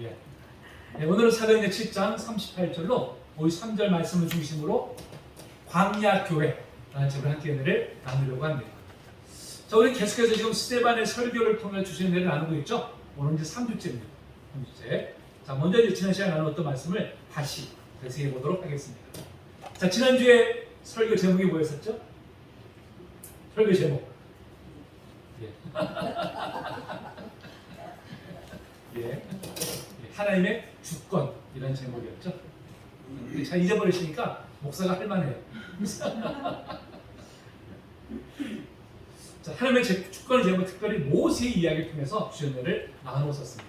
예. 네, 오늘은 사도행전 7장 38절로 53절 말씀을 중심으로 광야교회라는 제목의 함께 은혜를 나누려고 합니다. 자, 우리 계속해서 지금 스데반의 설교를 통해 주신 은혜를 나누고 있죠. 오늘 이제 3주째입니다. 3주째. 자, 먼저 이제 지난 시간에 나눴던 말씀을 다시 되새겨 보도록 하겠습니다. 자, 지난주에 설교 제목이 뭐였었죠? 설교 제목. 예. 예. 하나님의 주권이라는 제목이었죠. 잘 잊어버리시니까 목사가 할만해요. 자, 하나님의 주권의 제목, 특별히 모세의 이야기를 통해서 주연을 나눠놓았습니다.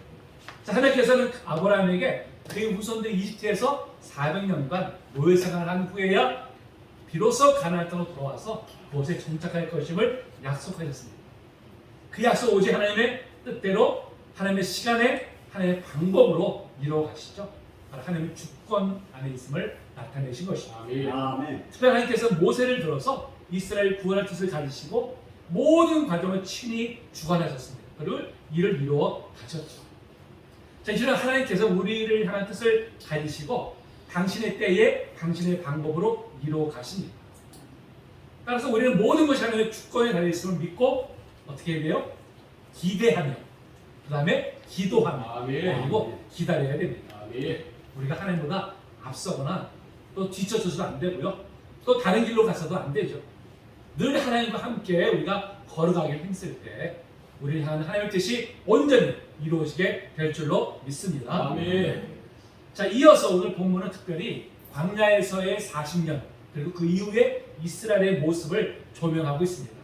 자, 하나님께서는 아브라함에게 그의 후손들 이집트에서 400년간 노예 생활을 한 후에야 비로소 가나안 땅으로 돌아와서 그곳에 정착할 것임을 약속하셨습니다. 그 약속 오직 하나님의 뜻대로, 하나님의 시간에, 하나님의 방법으로 이루어가시죠. 바로 하나님의 주권 안에 있음을 나타내신 것입니다. 아멘. 특별히 하나님께서 모세를 들어서 이스라엘 구원할 뜻을 가지시고 모든 과정을 친히 주관하셨습니다. 그리고 이를 이루어 가셨죠. 자, 이제는 하나님께서 우리를 향한 뜻을 가지시고 당신의 때에 당신의 방법으로 이루어 가십니다. 따라서 우리는 모든 것이 하나님의 주권에 달려 있음을 믿고 어떻게 해야 돼요? 기대하며, 그 다음에 기도하며, 그리고 기다려야 됩니다. 우리가 하나님보다 앞서거나 또 뒤쳐서도 안 되고요. 또 다른 길로 가서도 안 되죠. 늘 하나님과 함께 우리가 걸어가길 힘쓸 때 우리를 향한 하나님의 뜻이 온전히 이루어지게 될 줄로 믿습니다. 자, 이어서 오늘 본문은 특별히 광야에서의 40년 그리고 그 이후에 이스라엘의 모습을 조명하고 있습니다.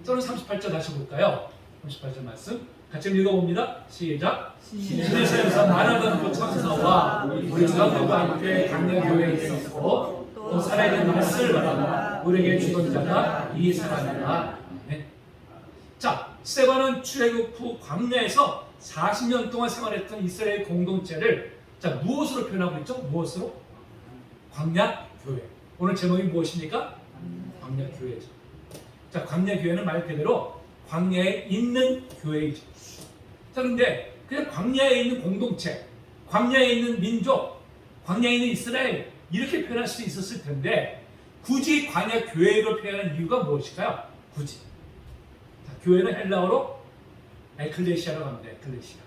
저는 38절 다시 볼까요? 38절 말씀 같이 읽어봅니다. 시작. 시내에서 많은 그 천사와 우리 주님과 함께 광야교회에 있었고 또 살아있는 말씀을 받아 우리에게 주던 자가 이 사람이라. 네. 자, 스데반은 출애굽 후 광야에서 40년 동안 생활했던 이스라엘 공동체를 자, 무엇으로 표현하고 있죠? 무엇으로? 광야교회. 오늘 제목이 무엇입니까? 광야교회죠. 자, 광야교회는 말 그대로 광야에 있는 교회이죠. 자, 그런데 그냥 광야에 있는 공동체, 광야에 있는 민족, 광야에 있는 이스라엘 이렇게 표현할 수 있었을 텐데 굳이 광야교회로 표현하는 이유가 무엇일까요? 굳이. 자, 교회는 헬라어로 에클레시아라고 합니다. 에클레시아.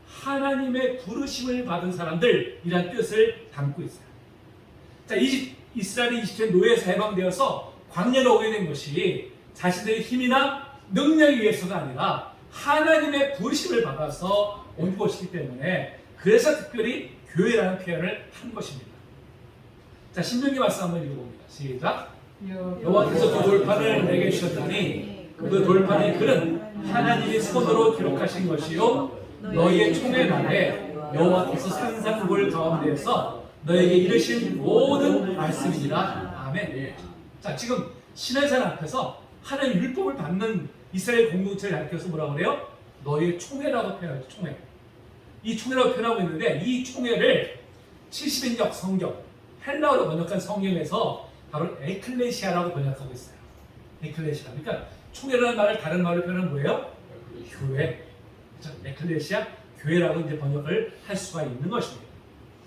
하나님의 부르심을 받은 사람들이란 뜻을 담고 있어요. 자, 이스라엘이 이집트의 노예에서 해방되어서 광야로 오게 된 것이 자신들의 힘이나 능력에 의해서가 아니라 하나님의 부르심을 받아서 온 것이기 때문에 그래서 특별히 교회라는 표현을 한 것입니다. 자, 신명기 말씀 한번 읽어봅니다. 시작. 여호와께서 그 돌판을 내게 주셨더니 그 돌판의 글은 하나님의 손으로 기록하신 것이요 너희의 총회 날에 여호와께서 산상국을 가운데에서 너에게 이르신 모든 말씀이니라. 아멘. 자, 지금 시내산 앞에서 하나님의 율법을 받는 이스라엘 공동체를 가리켜서 뭐라고 그래요? 너희의 총회라고 표현하죠. 총회. 이 총회라고 표현하고 있는데 이 총회를 70인역 성경 헬라어로 번역한 성경에서 바로 에클레시아라고 번역하고 있어요. 에클레시아. 그러니까 총회라는 말을 다른 말로 표현하는 뭐예요? 교회. 그렇죠? 에클레시아 교회라고 이제 번역을 할 수가 있는 것입니다.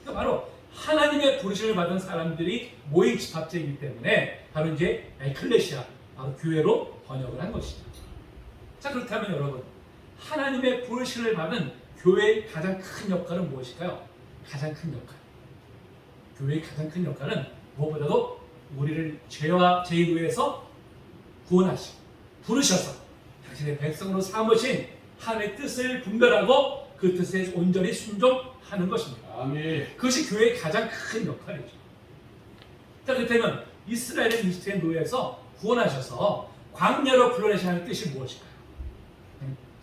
그러니까 바로 하나님의 부르심을 받은 사람들이 모인 집합체이기 때문에 바로 이제 에클레시아, 바로 교회로 번역을 한 것이죠. 자, 그렇다면 여러분, 하나님의 부르심을 받은 교회의 가장 큰 역할은 무엇일까요? 가장 큰 역할. 교회의 가장 큰 역할은 무엇보다도 우리를 죄와 죄의 노예에서 구원하시고 부르셔서 당신의 백성으로 삼으신 하나님의 뜻을 분별하고 그 뜻에 온전히 순종하는 것입니다. 아멘. 그것이 교회의 가장 큰 역할이죠. 자, 그렇다면 이스라엘을 이집트의 노예에서 구원하셔서 광야로 불러내시는 뜻이 무엇일까요?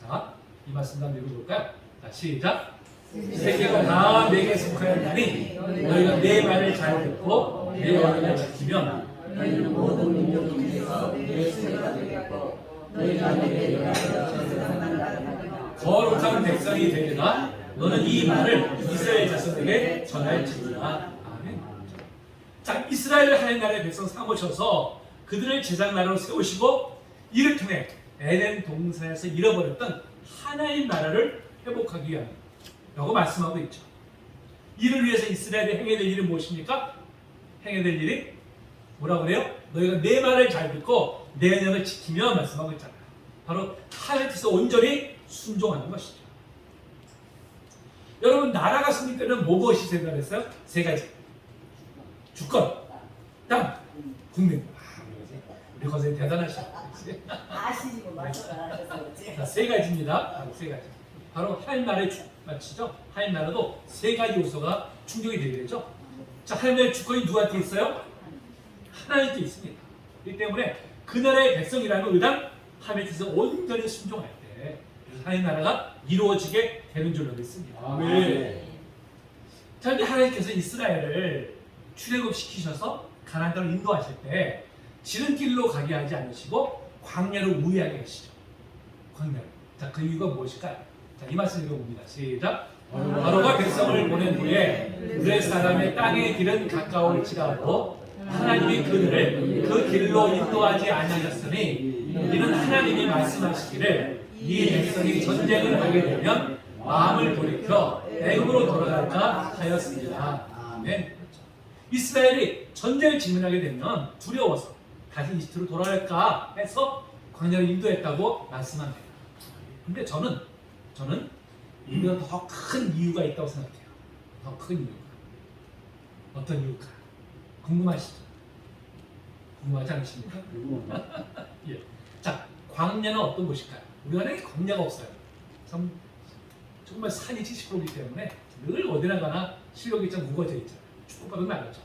자, 이 말씀 한번 읽어볼까요? 자, 시작. 세계가 다 내게 속하였나니 너희가 내 말을 잘 듣고 내 왕을 지키면 너희는 모든 민족 중에서 내 세가 되겠고 너희가 내게 연합하여 세상을 나타내리라. 거룩한 백성이 되리라. 너는 이 말을 이스라엘 자손에게 전할지니라. 아멘. 자, 이스라엘 하나님 나라의 백성 삼으셔서 그들을 제장 나라로 세우시고 이를 통해 에덴 동산에서 잃어버렸던 하나님 나라를 회복하기 위한 라고 말씀하고 있죠. 이를 위해서 이스라엘이 행해야 될 일이 무엇입니까? 행해야 될 일이 뭐라고 그래요? 너희가 내 말을 잘 듣고 내 언약을 지키며 말씀하고 있잖아요. 바로 하나님 뜻에 온전히 순종하는 것이죠. 여러분 나라가 승리되는 무엇이 생각했어요? 세 가지. 주권, 땅, 국민. 우리 선생님 대단하시죠. 아시고 말씀하셔서 자, 세 가지입니다. 세 가지. 바로 하나님 나라의 맞히죠? 하나님 나라도 세 가지 요소가 충족이 되게 되죠. 자, 하나님의 주권이 누구한테 있어요? 하나님께 있습니다. 그렇기 때문에 그 나라의 백성이라는 의당 하나님의 뜻에 온전히 순종할 때 하나님 나라가 이루어지게 되는 줄로 믿습니다. 아멘. 자, 이제 하나님께서 이스라엘을 출애굽시키셔서 가나안 땅을 인도하실 때 지름길로 가게 하지 않으시고 광야로 우회하게 하시죠. 광야로. 자, 그 이유가 무엇일까요? 자, 이 말씀 읽어봅니다. 시작. 바로가 백성을 보낸 후에 유대 사람의 땅의 길은 가까울지라도 하나님이 그들을 그 길로 인도하지 아니하셨으니 이는 하나님이 말씀하시기를 이 백성이 전쟁을 하게 되면 마음을 돌이켜 애굽으로 돌아갈까 하였습니다. 아멘. 이스라엘이 전쟁을 직면하게 되면 두려워서 다시 이집트로 돌아갈까 해서 광야를 인도했다고 말씀합니다. 근데 저는 이보다 더 큰 이유가 있다고 생각해요. 더 큰 이유가. 어떤 이유일까? 궁금하시죠? 궁금하지 않으십니까? 예. 자, 광야는 어떤 곳일까요? 우리나라에 광야가 없어요. 정말 산이 70%이기 때문에 늘 어디나 가나 실력이 좀 무거워져 있잖아요. 축구법은 말이죠.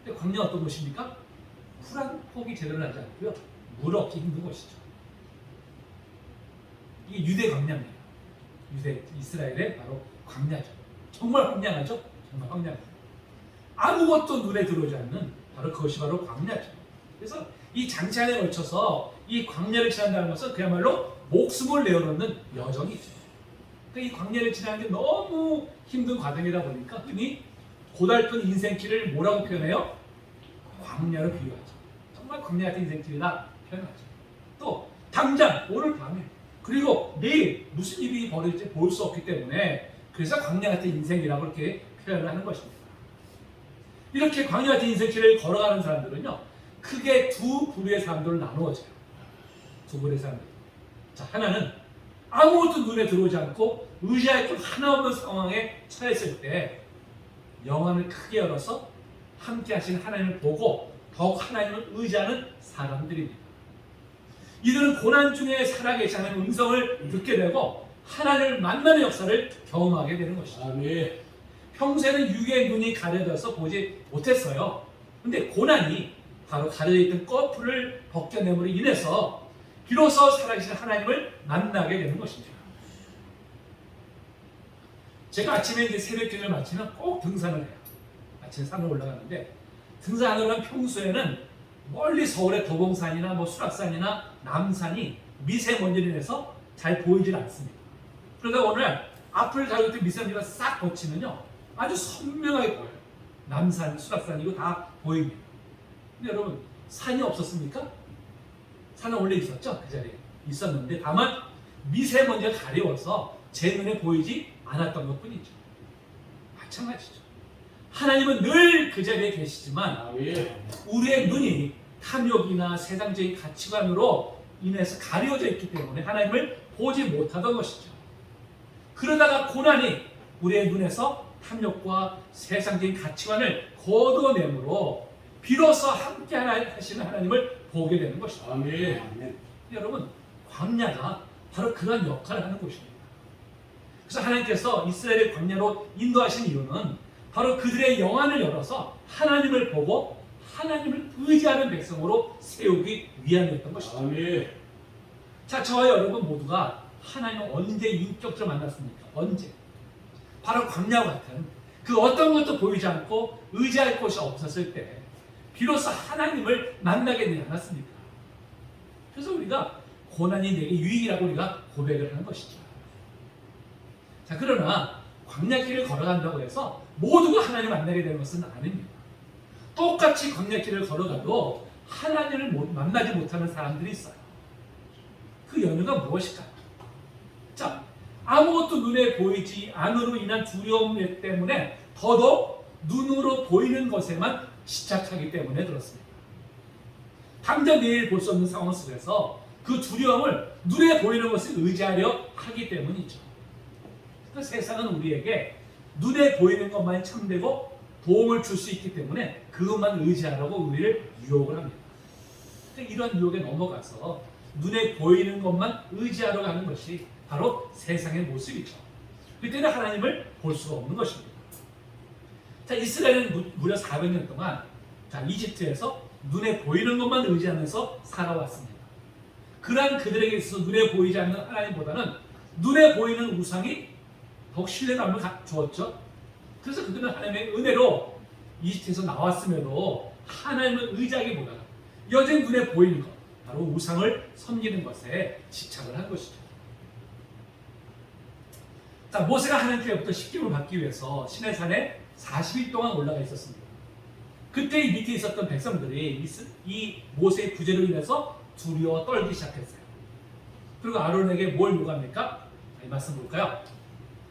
근데 광야는 어떤 곳입니까? 풀 한 폭이 제대로 나지 않고요. 물 얻기 힘든 곳이죠. 이게 유대 광야입니다. 유대 이스라엘의 바로 광야죠. 정말 황량하죠? 정말 황량해요. 아무것도 눈에 들어오지 않는 바로 그것이 바로 광야죠. 그래서 이 장차에 걸쳐서 이 광야를 지난다는 것은 그야말로 목숨을 내어놓는 여정이죠. 그러니까 이 광야를 지나는 게 너무 힘든 과정이다 보니까 흔히 고달픈 인생길을 뭐라고 표현해요? 광야로 비유하죠. 정말 광야 같은 인생길이다 표현하죠. 또 당장 오늘 밤에 그리고 내일 무슨 일이 벌어질지 볼 수 없기 때문에 그래서 광야 같은 인생이라고 이렇게 표현을 하는 것입니다. 이렇게 광야 같은 인생길을 걸어가는 사람들은요 크게 두 부류의 사람들로 나누어져요. 두 부류의 사람들. 자, 하나는 아무것도 눈에 들어오지 않고 의지할 것 하나 없는 상황에 처했을 때 영안을 크게 열어서 함께 하신 하나님을 보고 더욱 하나님을 의지하는 사람들입니다. 이들은 고난 중에 살아계신 하나님의 음성을 듣게 되고 하나님을 만나는 역사를 경험하게 되는 것이죠. 아멘. 평소에는 육의 눈이 가려져서 보지 못했어요. 근데 고난이 바로 가려져 있던 꺼풀을 벗겨냄으로 인해서 비로소 살아계신 하나님을 만나게 되는 것입니다. 제가 아침에 이제 새벽 기도를 마치면 꼭 등산을 해요. 아침에 산을 올라가는데 등산을 하면 평소에는 멀리 서울의 도봉산이나 뭐 수락산이나 남산이 미세먼지로 인해서 잘 보이질 않습니다. 그러다 오늘 앞을 가고 있던 미세먼지가 싹 거치면요 아주 선명하게 보여요. 남산, 수락산 이거 다 보입니다. 근데 여러분 산이 없었습니까? 산은 원래 있었죠? 그 자리에 있었는데 다만 미세먼지가 가려워서 제 눈에 보이지 않았던 것뿐이죠. 마찬가지죠. 하나님은 늘 그 자리에 계시지만 아멘. 우리의 눈이 탐욕이나 세상적인 가치관으로 인해서 가려져 있기 때문에 하나님을 보지 못하던 것이죠. 그러다가 고난이 우리의 눈에서 탐욕과 세상적인 가치관을 거둬내므로 비로소 함께 하시는 하나님을 보게 되는 것이죠. 아멘. 여러분, 광야가 바로 그런 역할을 하는 곳입니다. 그래서 하나님께서 이스라엘의 광야로 인도하신 이유는 바로 그들의 영안을 열어서 하나님을 보고 하나님을 의지하는 백성으로 세우기 위함이었던 것이죠. 아멘. 자, 저와 여러분 모두가 하나님을 언제 인격적으로 만났습니까? 언제? 바로 광야와 같은 그 어떤 것도 보이지 않고 의지할 곳이 없었을 때 비로소 하나님을 만나게 되지 않았습니까? 그래서 우리가 고난이 내게 유익이라고 우리가 고백을 하는 것이죠. 자, 그러나 광야길을 걸어간다고 해서 모두가 하나님을 만나게 되는 것은 아닙니다. 똑같이 광야길을 걸어가도 하나님을 만나지 못하는 사람들이 있어요. 그 연유가 무엇일까요? 자, 아무것도 눈에 보이지 않으로 인한 두려움 때문에 더더욱 눈으로 보이는 것에만 집착하기 때문에 그렇습니다. 당장 내일 볼 수 없는 상황 속에서 그 두려움을 눈에 보이는 것을 의지하려 하기 때문이죠. 그러니까 세상은 우리에게 눈에 보이는 것만이 참되고 도움을 줄 수 있기 때문에 그것만 의지하라고 우리를 유혹을 합니다. 그러니까 이런 유혹에 넘어가서 눈에 보이는 것만 의지하러 가는 것이 바로 세상의 모습이죠. 그때는 하나님을 볼 수가 없는 것입니다. 자, 이스라엘은 무려 400년 동안 이집트에서 눈에 보이는 것만 의지하면서 살아왔습니다. 그러한 그들에게 있어서 눈에 보이지 않는 하나님보다는 눈에 보이는 우상이 더욱 신뢰감을 주었죠. 그래서 그들은 하나님의 은혜로 이집트에서 나왔음에도 하나님을 의지하기보다는 여전히 눈에 보이는 것, 바로 우상을 섬기는 것에 집착을 한 것이죠. 자, 모세가 하나님께로부터 십계명을 받기 위해서 시내산에 40일 동안 올라가 있었습니다. 그때 이 밑에 있었던 백성들이 이 모세의 구제로 인해서 두려워 떨기 시작했어요. 그리고 아론에게 뭘 요구합니까? 이 말씀 볼까요?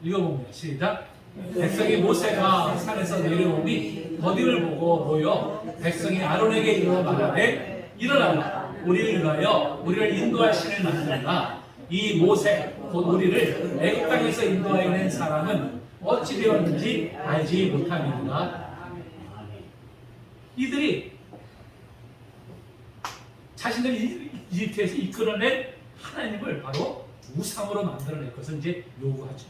읽어봅니다. 시작. 백성이 모세가 산에서 내려오니 더디를 보고 모여 백성이 아론에게 이르러 말하되 일어나라 우리를 위하여 우리를 인도할 신을 만들라. 이 모세 곧 우리를 애굽 땅에서 인도하여 낸 사람은 어찌 되었는지 알지 못함이니라. 이들이 자신들이 이집트에서 이끌어낸 하나님을 바로 우상으로 만들어낼 것을 이제 요구하죠.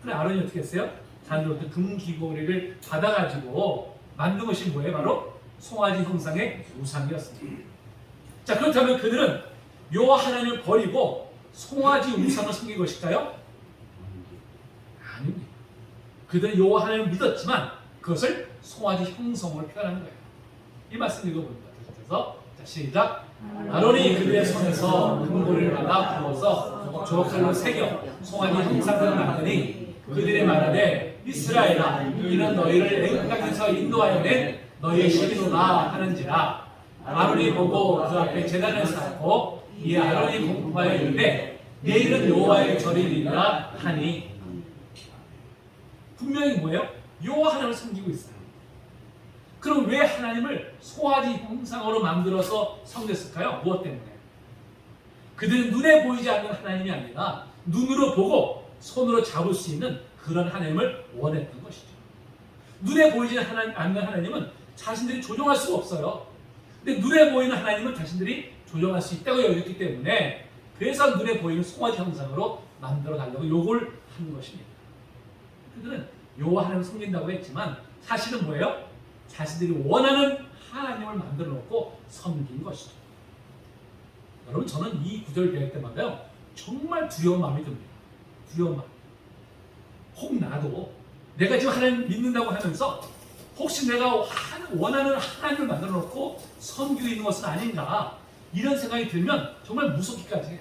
그래 아론이 어떻게 했어요? 자기로부터 금귀고리를 받아가지고 만든 것이 뭐예요? 바로 송아지 형상의 우상이었습니다. 자, 그렇다면 그들은 여호와 하나님을 버리고 송아지 우상을 섬긴 것일까요? 아닙니다. 그들은 여호와 하나님을 믿었지만 그것을 송아지 형성으로 표현한 거예요. 이 말씀 읽어봅니다. 그래서 시작. 아론이 그들의 손에서 금고리를 받아 부어서 조각칼로 새겨 송아지 형상을 만드니 그들이 말하되 이스라엘아 이는 너희를 애굽 땅에서 인도하여 낸 너희의 신이로다 하는지라. 아론이 보고 그 앞에 제단을 쌓고 이 아론이 공포하여 이르되 내일은 여호와의 절일이라 하니. 분명히 뭐예요? 여호와 하나님을 섬기고 있어요. 그럼 왜 하나님을 송아지 형상으로 만들어서 섬겼을까요? 무엇 때문에? 그들은 눈에 보이지 않는 하나님이 아니라 눈으로 보고 손으로 잡을 수 있는 그런 하나님을 원했던 것이죠. 눈에 보이지 않는 하나님은 자신들이 조종할 수가 없어요. 근데 눈에 보이는 하나님은 자신들이 조종할 수 있다고 여겼기 때문에 그래서 눈에 보이는 송아지 형상으로 만들어 달라고 요구를 한 것입니다. 그들은 여호와 하나님을 섬긴다고 했지만 사실은 뭐예요? 자신들이 원하는 하나님을 만들어 놓고 섬긴 것이죠. 여러분, 저는 이 구절을 배울 때마다요 정말 두려운 마음이 듭니다. 두려운 마음. 혹 나도 내가 지금 하나님 믿는다고 하면서 혹시 내가 원하는 하나님을 만들어 놓고 섬기고 있는 것은 아닌가, 이런 생각이 들면 정말 무섭기까지 해요.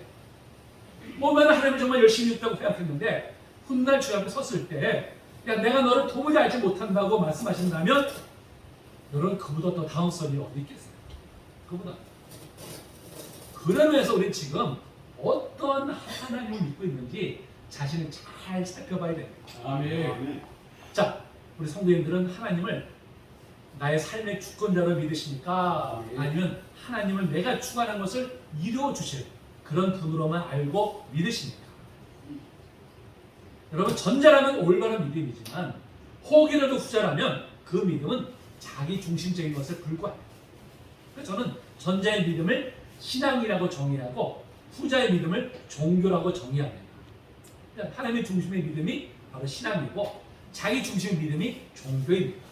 얼마나 하나님을 정말 열심히 믿다고 생각했는데 훗날 주 앞에 섰을 때 야, 내가 너를 도무지 알지 못한다고 말씀하신다면 여러분, 그보다 더 당황스러운 일이 어디 있겠어요? 그보다. 그러면서 우리 지금 어떤 하나님을 믿고 있는지 자신을 잘 살펴봐야 됩니다. 아멘. 자, 우리 성도님들은 하나님을 나의 삶의 주권자로 믿으십니까? 아니면 하나님을 내가 추구하는 것을 이루어 주실 그런 분으로만 알고 믿으십니까? 여러분, 전자라면 올바른 믿음이지만 혹이라도 후자라면 그 믿음은 자기 중심적인 것을 불구합니다. 그래서 저는 전자의 믿음을 신앙이라고 정의하고 후자의 믿음을 종교라고 정의합니다. 하나님의 중심의 믿음이 바로 신앙이고 자기 중심의 믿음이 종교입니다.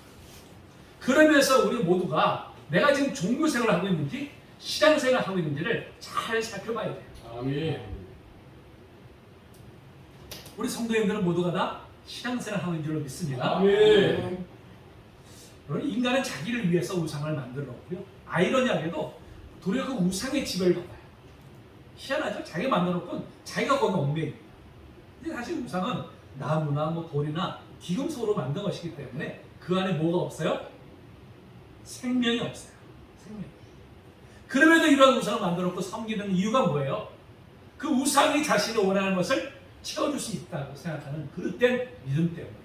그러면서 우리 모두가 내가 지금 종교 생활을 하고 있는지 신앙 생활을 하고 있는지를 잘 살펴봐야 돼요. 아멘. 우리 성도님들은 모두가 다 신앙 생활을 하고 있는 줄로 믿습니다. 아멘. 여러분, 인간은 자기를 위해서 우상을 만들어 놓고요. 아이러니하게도 도리어 그 우상의 지배를 받아요. 희한하죠? 자기가 만들어 놓고 자기가 거기 얽매입니다. 근데 사실 우상은 나무나 돌이나 기금속으로 만든 것이기 때문에 그 안에 뭐가 없어요? 생명이 없어요. 생명. 그럼에도 이런 우상을 만들어 놓고 섬기는 이유가 뭐예요? 그 우상이 자신이 원하는 것을 채워줄 수 있다고 생각하는 그릇된 믿음 때문에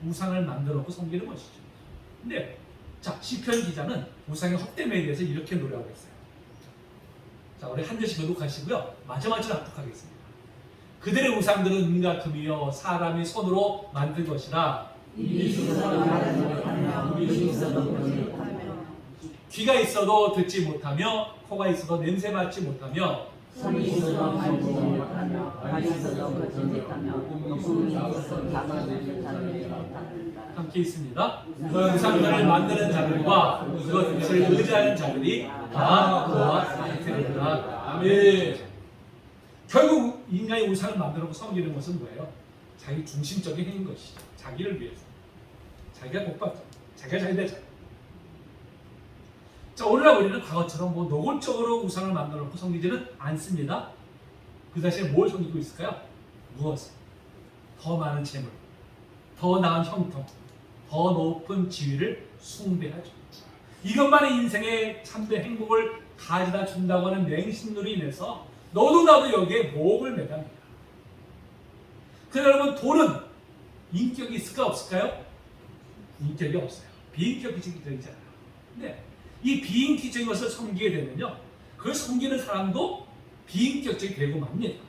우상을 만들어 놓고 섬기는 것이죠. 근데 자, 시편 기자는 우상의 헛됨에 대해서 이렇게 노래하고 있어요. 자, 우리 한 절씩 교독하시고요. 마지막 절 납득하겠습니다. 그들의 우상들은 은과 금이요 사람이 손으로 만든 것이라. 귀가 있어도 듣지 못하며 코가 있어도 냄새 맡지 못하며 손이 있어도 만지지 못하며 발이 있어도 걷지 못하며 몸이 있어도 잡아주지 못하는 함께 있습니다. 우상들을 만드는 자들과 그것을 의지하는 자들이 다 그와 같으리라. 아멘. 결국 인간이 우상을 만들고 섬기는 것은 뭐예요? 자기 중심적인 행인 것이죠. 자기를 위해서. 자기가 복받자. 자기가 잘 되자. 자, 오늘날 우리는 과거처럼 뭐 노골적으로 우상을 만들어 놓고 섬기지는 않습니다. 그 대신에 뭘 섬기고 있을까요? 무엇을? 더 많은 재물, 더 나은 형통, 더 높은 지위를 숭배하죠. 이것만이 인생의 참된 행복을 가져다 준다고 하는 맹신으로 인해서 너도 나도 여기에 목을 매답니다. 그러나 여러분, 돈은 인격이 있을까 없을까요? 인격이 없어요. 비인격적이잖아요. 근데 이 비인격적인 것을 섬기게 되면요, 그걸 섬기는 사람도 비인격적이 되고 맙니다.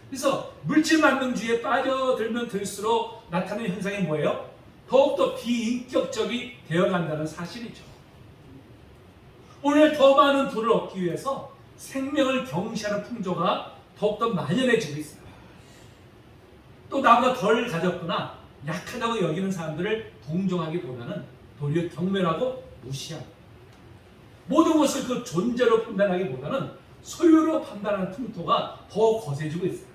그래서 물질 만능주의에 빠져들면 들수록 나타나는 현상이 뭐예요? 더욱더 비인격적이 되어간다는 사실이죠. 오늘 더 많은 돈을 얻기 위해서 생명을 경시하는 풍조가 더욱더 만연해지고 있습니다. 또 나보다 덜 가졌거나 약하다고 여기는 사람들을 동정하기보다는 도리어 경멸하고 무시합니다. 모든 것을 그 존재로 판단하기보다는 소유로 판단하는 풍토가 더 거세지고 있어요.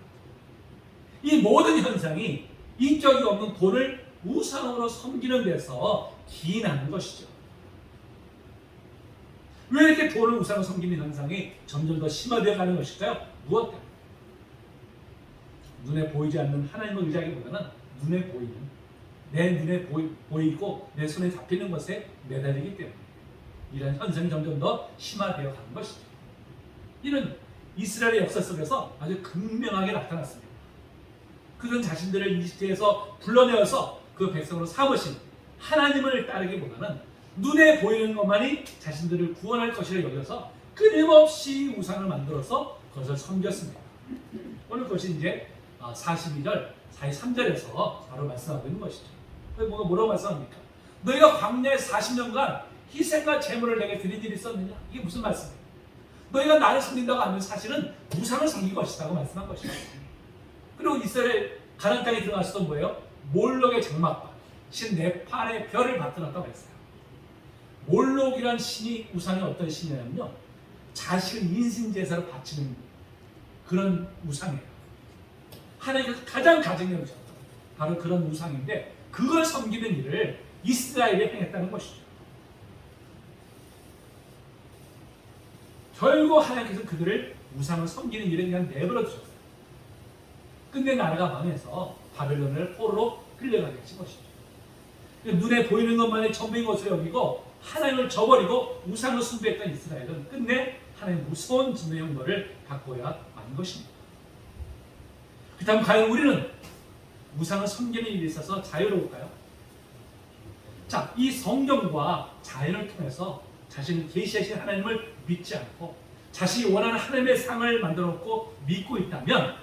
이 모든 현상이 인격이 없는 돈을 우상으로 섬기는 데서 기인하는 것이죠. 왜 이렇게 돈을 우상으로 섬기는 현상이 점점 더 심화되어 가는 것일까요? 무엇 때문에? 눈에 보이지 않는 하나님을 의지하기보다는 눈에 보이는, 내 눈에 보이고 내 손에 잡히는 것에 매달리기 때문에 이런 현상이 점점 더 심화되어 가는 것이죠. 이는 이스라엘의 역사 속에서 아주 극명하게 나타났습니다. 그들은 자신들을 이집트에서 불러내어서 그 백성으로 삼으신 하나님을 따르기보다는 눈에 보이는 것만이 자신들을 구원할 것이라 여겨서 끊임없이 우상을 만들어서 그것을 섬겼습니다. 오늘 그것이 이제 42절, 43절에서 바로 말씀하고 있는 것이죠. 뭐라고 말씀합니까? 너희가 광야에 40년간 희생과 제물을 내게 드린 일이 있었느냐? 이게 무슨 말씀이에요? 너희가 나를 섬긴다고 하면 사실은 우상을 섬긴 것이라고 말씀한 것이죠. 그리고 이스라엘 가나안 땅에 들어가서도 뭐예요? 몰록의 장막과 신 네팔의 별을 받들었다고 했어요. 몰록이란 신이 우상이 어떤 신이냐면요, 자식을 인신제사로 바치는 그런 우상이에요. 하나님께서 가장 가증히 여기셨던 바로 그런 우상인데 그걸 섬기는 일을 이스라엘이 행했다는 것이죠. 결국 하나님께서 그들을 우상을 섬기는 일에 그냥 내버려 두셨어요. 끝내 나라가 망해서 바벨론을 포로로 끌려가게 하신 것이죠. 눈에 보이는 것만이 전부인 것으로 여기고 하나님을 저버리고 우상을 숭배했던 이스라엘은 끝내 하나님의 무서운 진노의 형벌을 받고야 만 것입니다. 그렇다면 과연 우리는 우상을 섬기는 일에 있어서 자유로울까요? 자, 이 성경과 자연을 통해서 자신을 계시하신 하나님을 믿지 않고 자신이 원하는 하나님의 상을 만들어 놓고 믿고 있다면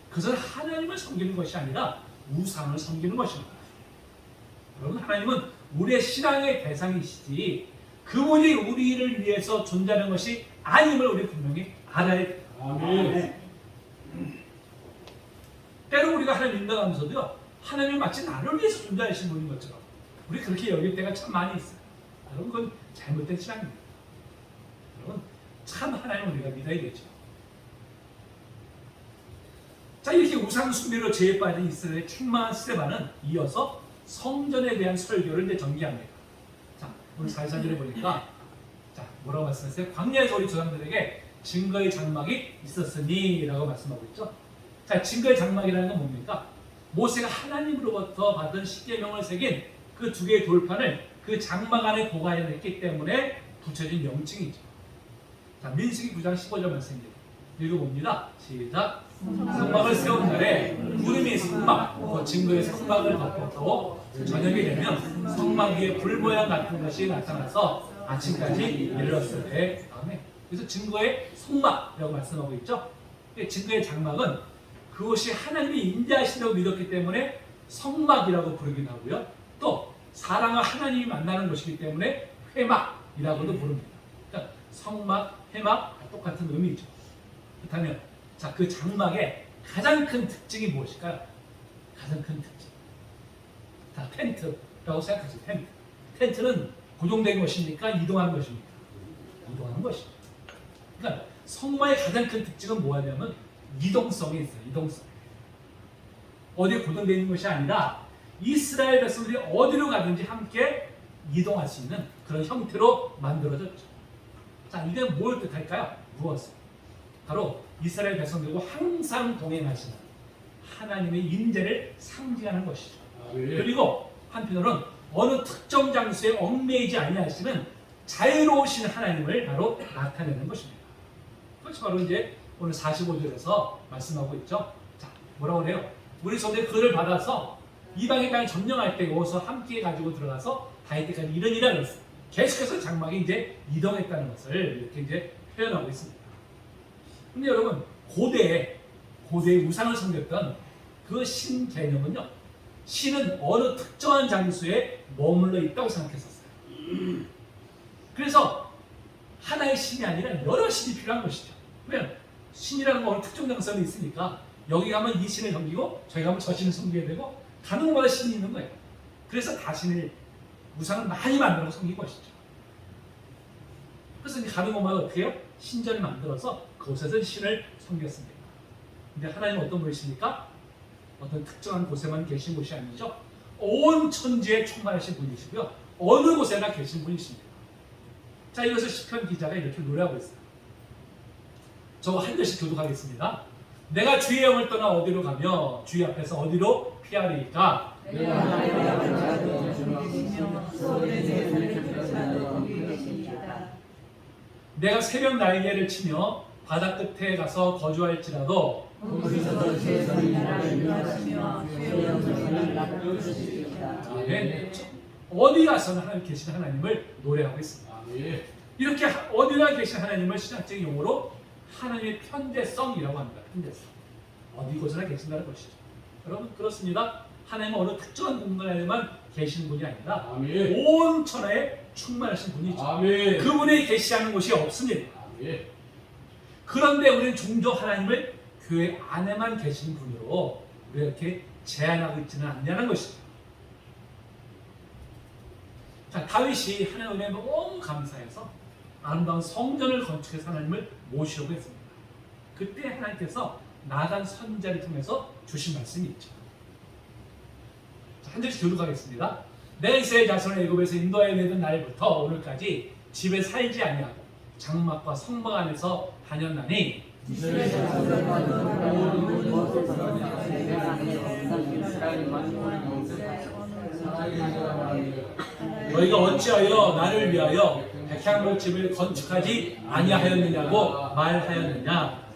그것은 하나님을 섬기는 것이 아니라 우상을 섬기는 것입니다. 여러분, 하나님은 우리의 신앙의 대상이시지 그분이 우리를 위해서 존재하는 것이 아님을 우리 분명히 알아야 돼요. 아멘. 때로 우리가 하나님 믿어가면서도요, 하나님이 마치 나를 위해서 존재하신 분인 것처럼 우리 그렇게 여길 때가 참 많이 있어요. 여러분, 그건 잘못된 신앙입니다. 여러분, 참 하나님을 우리가 믿어야겠죠. 자, 이렇게 우상 숭배로 죄에 빠진 이스라엘의 충만한 스데반은 이어서 성전에 대한 설교를 이제 전개합니다. 자, 오늘 44절에 보니까 자, 뭐라고 말씀하세요? 광야에서 우리 조상들에게 증거의 장막이 있었으니 라고 말씀하고 있죠. 자, 증거의 장막이라는 건 뭡니까? 모세가 하나님으로부터 받은 십계명을 새긴 그 두 개의 돌판을 그 장막 안에 보관했기 때문에 붙여진 명칭이죠. 자, 민수기 9장 15절 말씀입니다. 읽어봅니다. 시작. 성막을 세운 날에 구름이 성막, 그 증거의 성막을 덮었고 저녁이 되면 성막 위에 불 모양 같은 것이 나타나서 아침까지 이르렀을 때 아멘. 그래서 증거의 성막이라고 말씀하고 있죠. 증거의 장막은 그것이 하나님이 임재하신다고 믿었기 때문에 성막이라고 부르기도 하고요. 또 사람과 하나님이 만나는 곳이기 때문에 회막이라고도 부릅니다. 그러니까 성막, 회막 똑같은 의미죠. 그렇다면 자, 그 장막의 가장 큰 특징이 무엇일까요? 가장 큰 특징. 자, 텐트라고 생각하세요. 텐트. 텐트는 고정된 것입니까? 이동하는 것입니까? 이동하는 것이죠. 그러니까 성막의 가장 큰 특징은 뭐냐면 이동성이 있어요. 이동성. 어디에 고정되어 있는 것이 아니라 이스라엘 백성들이 어디로 가든지 함께 이동할 수 있는 그런 형태로 만들어졌죠. 자, 이게 뭘 뜻할까요? 무엇을? 바로 이스라엘 백성들과 항상 동행하시는 하나님의 임재를 상징하는 것이죠. 그리고 한편으로는 어느 특정 장소에 얽매이지 아니하시는 자유로우신 하나님을 바로 나타내는 것입니다. 그것이 바로 이제 오늘 45절에서 말씀하고 있죠. 자, 뭐라고 그래요? 우리 성도의 그를 받아서 이방의 땅을 점령할 때 여기서 함께 가지고 들어가서 다윗때까지 이런 일을 했어요. 계속해서 장막이 이제 이동했다는 것을 이렇게 이제 표현하고 있습니다. 근데 여러분, 고대에 우상을 섬겼던 그 신 개념은요, 신은 어느 특정한 장소에 머물러 있다고 생각했었어요. 그래서 하나의 신이 아니라 여러 신이 필요한 것이죠. 왜냐하면 신이라는 건 어느 특정 장소에 있으니까 여기 가면 이 신을 섬기고 저기 가면 저 신을 섬기게 되고 가는 곳마다 신이 있는 거예요. 그래서 다신을 우상을 많이 만들어 섬긴 것이죠. 그래서 이제 가는 곳마다 어떻게 해요? 신전을 만들어서 그곳에서 신을 섬겼습니다. 근데 하나님은 어떤 분이십니까? 어떤 특정한 곳에만 계신 곳이 아니죠. 온 천지에 충만하신 분이시고요. 어느 곳에나 계신 분이십니다. 자, 이것을 시편 기자가 이렇게 노래하고 있어요. 저거 한 절씩 교독하겠습니다. 내가 주의 영을 떠나 어디로 가며 주의 앞에서 어디로 피하리까? 내가 나의 자도 주님이시며 소원의 제사를 펼쳐도 거기 계십니다. 내가 새벽 날개를 치며 바다 끝에 가서 거주할지라도 거기서도 제 손이라 인하시며 주의 영을 나타내십니다. 아멘. 어디 가서는 하나님 계신 하나님을 노래하고 있습니다. 이렇게 어디나 계신 하나님을 신학적인 용어로 하나님의 편대성이라고 합니다. 편대성. 어디 곳에나 계신다는 것이죠. 여러분, 그렇습니다. 하나님은 어느 특정한 공간에만 계시는 분이 아니라 온 천하에 충만하신 분이죠. 그분이 계시하는 곳이 없습니다. 그런데 우리는 종종 하나님을 교회 안에만 계시는 분으로 우리가 이렇게 제한하고 있지는 않냐는 것이죠. 자, 다윗이 하나님 은혜에 너무 감사해서 아름다운 성전을 건축해서 하나님을 모시려고 했습니다. 그때 하나님께서 나단 선지자를 통해서 주신 말씀이 있죠. 자, 한 절씩 교독하겠습니다. 내가 이스라엘 자손을 애굽에서 인도하여 내던 날부터 오늘까지 집에 살지 아니하고 장막과 성막 안에서 다녔나니 이스라엘 자손과 모든 곳에서 내가 이스라엘 만민을 너희가 어찌하여 나를 위하여 백향목 집을 건축하지 아니하였느냐고 말하였느냐.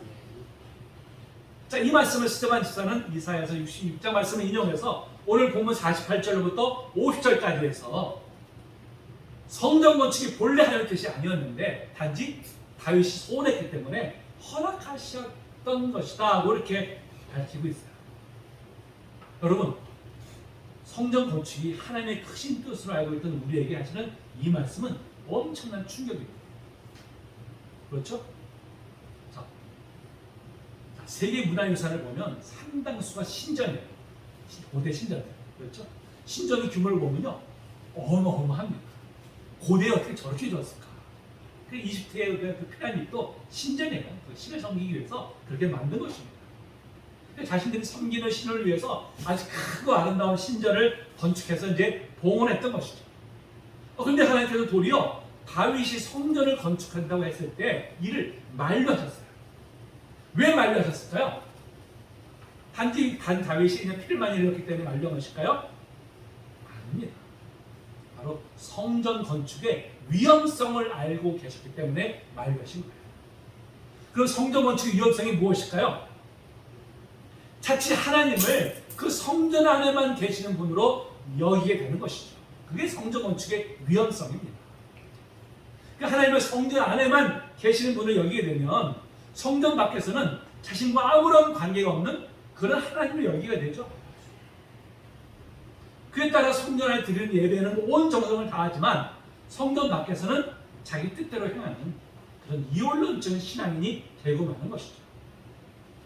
자, 이 말씀을 스테반 집사는 이사야서 66장 말씀을 인용해서 오늘 본문 48절부터 50절까지 해서 성전 건축이 본래 하는 뜻이 아니었는데 단지 다윗이 소원했기 때문에 허락하셨던 것이다, 이렇게 밝히고 있어요. 여러분, 성전 건축이 하나님의 크신 뜻으로 알고 있던 우리에게 하시는 이 말씀은 엄청난 충격입니다. 그렇죠? 자, 세계 문화유산을 보면 상당수가 신전이에요. 고대 신전들. 그렇죠? 신전의 규모를 보면요, 어마어마합니다. 고대에 어떻게 저렇게 지었을까? 그 이집트의 그 피라미드도 신전이에요. 그 신을 섬기기 위해서 그렇게 만든 것입니다. 자신들이 섬기는 신을 위해서 아주 크고 아름다운 신전을 건축해서 이제 봉헌했던 것이죠. 그런데 하나님께서 도리어 다윗이 성전을 건축한다고 했을 때 이를 만류하셨어요. 왜 만류하셨을까요? 단지 다윗이 그냥 피를 많이 흘렸기 때문에 만류한 것일까요? 아닙니다. 바로 성전 건축의 위험성을 알고 계셨기 때문에 만류하신 거예요. 그럼 성전 건축의 위험성이 무엇일까요? 자칫 하나님을 그 성전 안에만 계시는 분으로 여기게 되는 것이죠. 그게 성전 건축의 위험성입니다. 그러니까 하나님의 성전 안에만 계시는 분을 여기게 되면 성전 밖에서는 자신과 아무런 관계가 없는 그런 하나님을 여기게 되죠. 그에 따라 성전 안에 드리는 예배는 온 정성을 다하지만 성전 밖에서는 자기 뜻대로 행하는 그런 이원론적인 신앙인이 되고 마는 것이죠.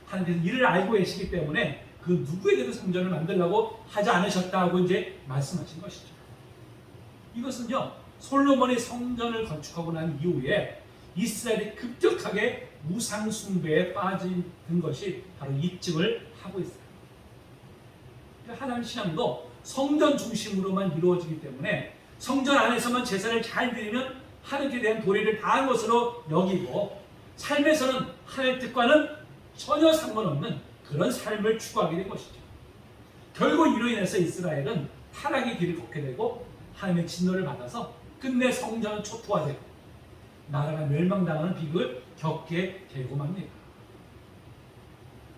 하나님께서 이를 알고 계시기 때문에 그 누구에게도 성전을 만들려고 하지 않으셨다고 이제 말씀하신 것이죠. 이것은요, 솔로몬이 성전을 건축하고 난 이후에 이스라엘이 급격하게 우상 숭배에 빠진 것이 바로 입증을 하고 있어요. 하나님 신앙도 성전 중심으로만 이루어지기 때문에 성전 안에서만 제사를 잘 드리면 하나님께 대한 도리를 다한 것으로 여기고 삶에서는 하나님의 뜻과는 전혀 상관없는 그런 삶을 추구하게 된 것이죠. 결국 이로 인해서 이스라엘은 타락의 길을 걷게 되고 하나님의 진노를 받아서 끝내 성전은 초토화되고 나라가 멸망당하는 비극을 겪게 되고 맙니다.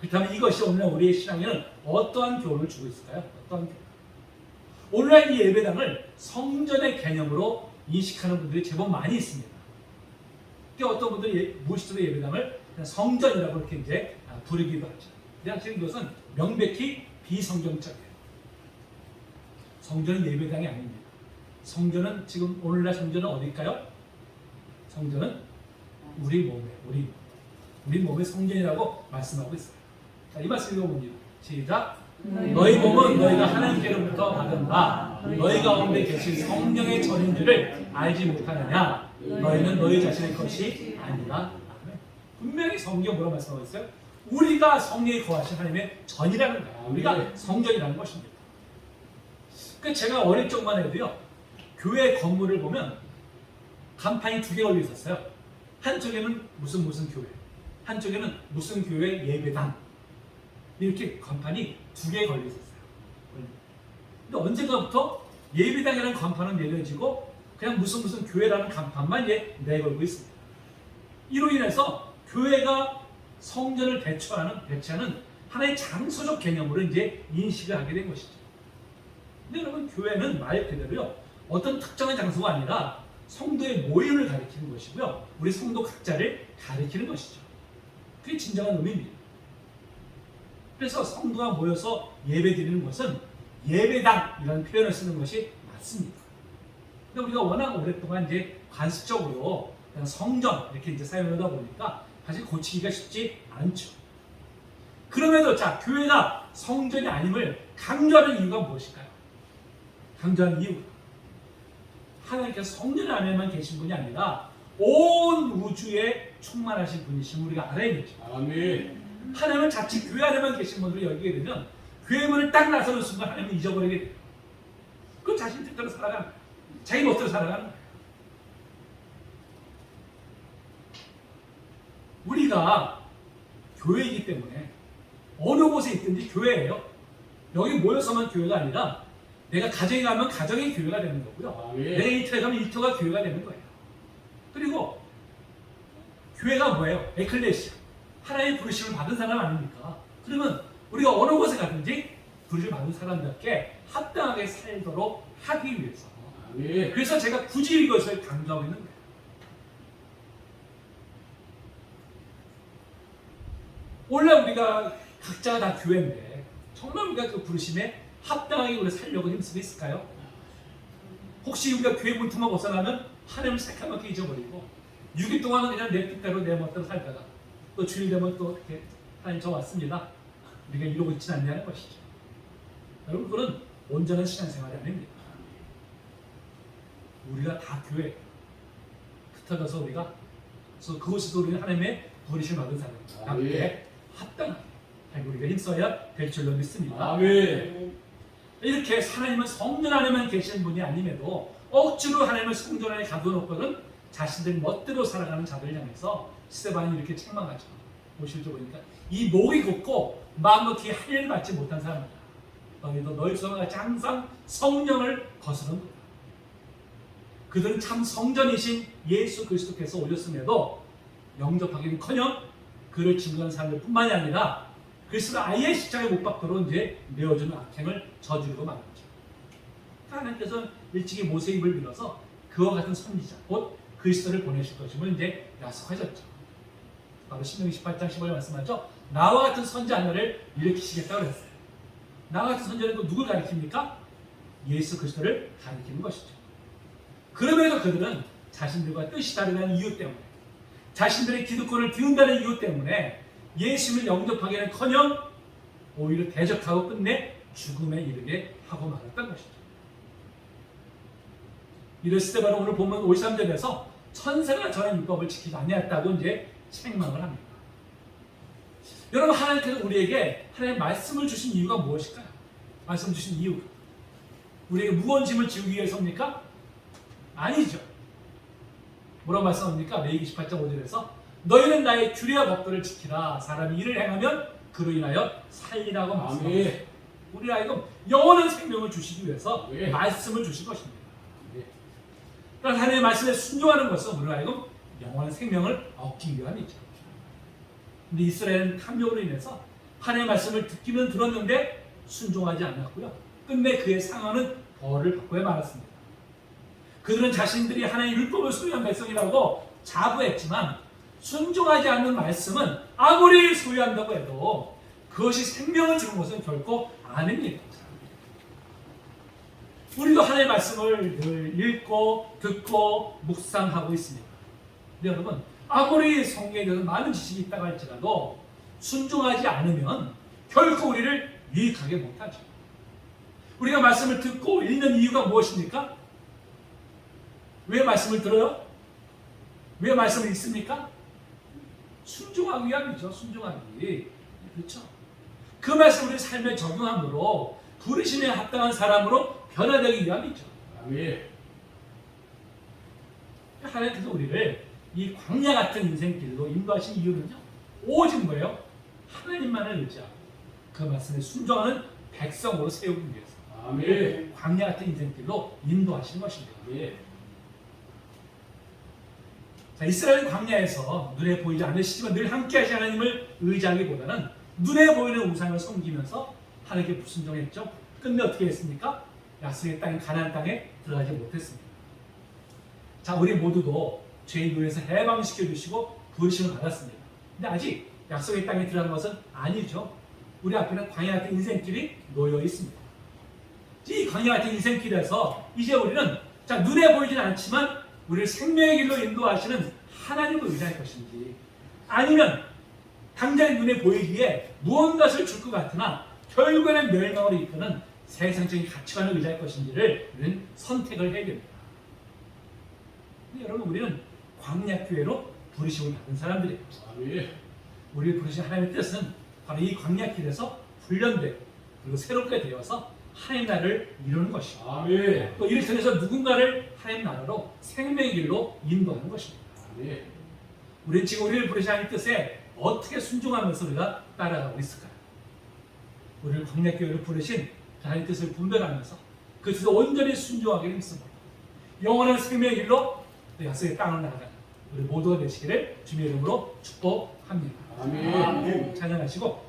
그렇다면 이것이 오늘날 우리의 신앙에는 어떠한 교훈을 주고 있을까요? 어떠한 교훈? 오늘날 이 예배당을 성전의 개념으로 인식하는 분들이 제법 많이 있습니다. 어떤 분들이 무의식적으로 예배당을 그냥 성전이라고 이렇게 이제 부르기도 하죠. 사실 이것은 명백히 비성경적이에요. 성전은 예배당이 아닙니다. 성전은 지금 오늘날 성전은 어딜까요? 성전은 우리 몸의 성전이라고 말씀하고 있어요. 자, 이 말씀 읽어봅니다. 시작. 너희 몸은 너희가 하나님께로부터 받은 바 너희 가운데 계신 성령의 전인 줄을 알지 못하느냐? 너희는 너희 자신의 것이 아니라. 분명히 성경 뭐라고 말씀하고 있어요? 우리가 성령이 거하신 하나님의 전이라는 거예요. 우리가 성전이라는 것입니다. 그러니까 제가 어릴 적만 해도요, 교회 건물을 보면 간판이 2개 걸려 있었어요. 한쪽에는 무슨 교회, 한쪽에는 무슨 교회 예배당, 이렇게 간판이 2개 걸려 있었어요. 근데 언젠가부터 예배당이라는 간판은 내려지고 그냥 무슨 교회라는 간판만 내걸고 있습니다. 이로 인해서 교회가 성전을 대체하는 하나의 장소적 개념으로 이제 인식을 하게 된 것이죠. 근데 여러분, 교회는 말 그대로요, 어떤 특정한 장소가 아니라 성도의 모임을 가리키는 것이고요, 우리 성도 각자를 가리키는 것이죠. 그게 진정한 의미입니다. 그래서 성도가 모여서 예배드리는 것은 예배당이라는 표현을 쓰는 것이 맞습니다. 근데 우리가 워낙 오랫동안 이제 관습적으로 그냥 성전 이렇게 이제 사용하다 보니까 사실 고치기가 쉽지 않죠. 그럼에도 자, 교회가 성전이 아님을 강조하는 이유가 무엇일까요? 강조하는 이유가 하나님께서 성전 안에만 계신 분이 아니라 온 우주에 충만하신 분이신 우리가 알아야겠죠. 아멘. 하나님은 자칫 교회 안에만 계신 분들을 여기게 되면 교회 문을 딱 나서는 순간 하나님은 잊어버리게 돼요. 그럼 자신 뜻대로 살아가는 거예요. 자기 멋대로 살아가는 거예요. 우리가 교회이기 때문에 어느 곳에 있든지 교회예요. 여기 모여서만 교회가 아니라 내가 가정에 가면 가정이 교회가 되는 거고요. 내가 일터에 가면 일터가 교회가 되는 거예요. 그리고 교회가 뭐예요? 에클레시아. 하나님의 부르심을 받은 사람 아닙니까? 그러면 우리가 어느 곳에 가든지 부르심을 받은 사람답게 합당하게 살도록 하기 위해서. 그래서 제가 굳이 이것을 강조하고 있는 거예요. 원래 우리가 각자가 다 교회인데 정말 우리가 그 부르심에 합당하게 우리가 살려고 힘쓰고 있을까요? 혹시 우리가 교회 문틈만 벗어나면 하나님을 새까맣게 잊어버리고 6일 동안은 그냥 내 뜻대로 내 멋대로 살다가 또 주일 되면 또 이렇게 하나님 저 왔습니다. 우리가 이러고 있지는 않냐는 것이죠. 여러분, 그건 온전한 신앙생활이 아닙니다. 우리가 다 교회 흩어져서 우리가 그래서 그곳에서 우리는 하나님의 부르심을 받은 사람답게 합당하게 우리가 힘써야 될 줄로 믿습니다. 아멘. 이렇게 하나님은 성전 안에만 계시는 분이 아님에도 억지로 하나님을 성전 안에 가둬놓고는 자신들 멋대로 살아가는 자들을 향해서 스데반이 이렇게 책망하죠. 50절 보니까 이 목이 곱고 마음도 귀에 할례를 받지 못한 사람이다. 너희도 너희 조상과 같이 항상 성령을 거스른다. 그들은 참 성전이신 예수 그리스도께서 오셨음에도 영접하기는커녕 그를 증거한 사람들 뿐만이 아니라 그리스도를 아예 십자가에 못 박도록 이제 내어주는 악행을 저지르고 말았죠. 하나님께서는 일찍이 모세 입을 빌어서 그와 같은 선지자, 곧 그리스도를 보내실 것임을 이제 약속하셨죠. 바로 신명기 18장 15절 말씀하죠. 나와 같은 선지자 하나를 일으키시겠다고 했어요. 나와 같은 선지자는 또 누굴 가리킵니까? 예수 그리스도를 가리키는 것이죠. 그럼에도 그들은 자신들과 뜻이 다르다는 이유 때문에, 자신들의 기득권을 비운다는 이유 때문에 예수님을 영접하기는커녕 오히려 대적하고 끝내 죽음에 이르게 하고 말았던 것이죠. 이랬을 때 바로 오늘 보면 53절에서 천사가 전한 율법을 지키지 아니했다고 이제 책망을 합니다. 여러분, 하나님께서 우리에게 하나님의 말씀을 주신 이유가 무엇일까요? 말씀 주신 이유, 우리에게 무거운 짐을 지우기 위해서입니까? 아니죠. 뭐라고 말씀합니까? 레위기 18장 5절에서 너희는 나의 규례와 법도를 지키라. 사람이 이를 행하면 그로 인하여 살리라고 말씀합니다. 우리 하여금 영원한 생명을 주시기 위해서 말씀을 주신 것입니다. 그러니까 하나님의 말씀에 순종하는 것은 우리 하여금 영원한 생명을 얻기 위함이죠. 근데 이스라엘은 탐욕으로 인해서 하나님의 말씀을 듣기는 들었는데 순종하지 않았고요. 끝내 그의 상황은 벌을 받고야 말았습니다. 그들은 자신들이 하나님의 율법을 소유한 백성이라고 자부했지만 순종하지 않는 말씀은 아무리 소유한다고 해도 그것이 생명을 주는 것은 결코 아닙니다. 우리도 하나님의 말씀을 늘 읽고 듣고 묵상하고 있습니다. 근데 여러분, 아무리 성경에 대해서 많은 지식이 있다고 할지라도 순종하지 않으면 결코 우리를 유익하게 못하죠. 우리가 말씀을 듣고 읽는 이유가 무엇입니까? 왜 말씀을 들어요? 왜 말씀을 읽습니까? 순종하기 위함이죠. 순종하기. 그렇죠? 그 말씀을 우리 삶에 적용함으로 부르심에 합당한 사람으로 변화되기 위함이죠. 하나님께서 우리를 이 광야 같은 인생길로 인도하신 이유는요, 오직 뭐예요? 하나님만을 의지하고 그 말씀에 순종하는 백성으로 세우기 위해서 광야 같은 인생길로 인도하신 것입니다. 자, 이스라엘 광야에서 눈에 보이지 않으시지만 늘 함께하신 하나님을 의지하기보다는 눈에 보이는 우상을 섬기면서 하나님께 불순종했죠. 끝내 어떻게 했습니까? 약속의 땅인 가나안 땅에 들어가지 못했습니다. 자, 우리 모두도 죄의 노예에서 해방시켜 주시고 부르심을 받았습니다. 근데 아직 약속의 땅에 들어간 것은 아니죠. 우리 앞에는 광야 같은 인생길이 놓여 있습니다. 이 광야 같은 인생길에서 이제 우리는 자, 눈에 보이지는 않지만 우리를 생명의 길로 인도하시는 하나님을 의지할 것인지, 아니면 당장 눈에 보이기에 무언가를 줄 것 같으나 결국에는 멸망으로 이끄는 세상적인 가치관을 의지할 것인지를 우리는 선택을 해야 됩니다. 근데 여러분, 우리는 광야교회로 부르심을 받은 사람들이에요. 우리를 부르신 하나님의 뜻은 바로 이 광야길에서 훈련되고 그리고 새롭게 되어서 하나님 나라를 이루는 것이고, 또 이를 통해서 누군가를 하나님 나라로 생명의 길로 인도하는 것입니다. 우리는 지금 우리를 부르신 하나님의 뜻에 어떻게 순종하면서 우리가 따라가고 있을까요? 우리를 광야교회로 부르신 하나님의 뜻을 분별하면서 그 뜻에 온전히 순종하기를 믿습니다. 영원한 생명의 길로 약속의 땅을 나아가는 우리 모두가 되시기를 주님의 이름으로 축복합니다. 아멘. 찬양하시고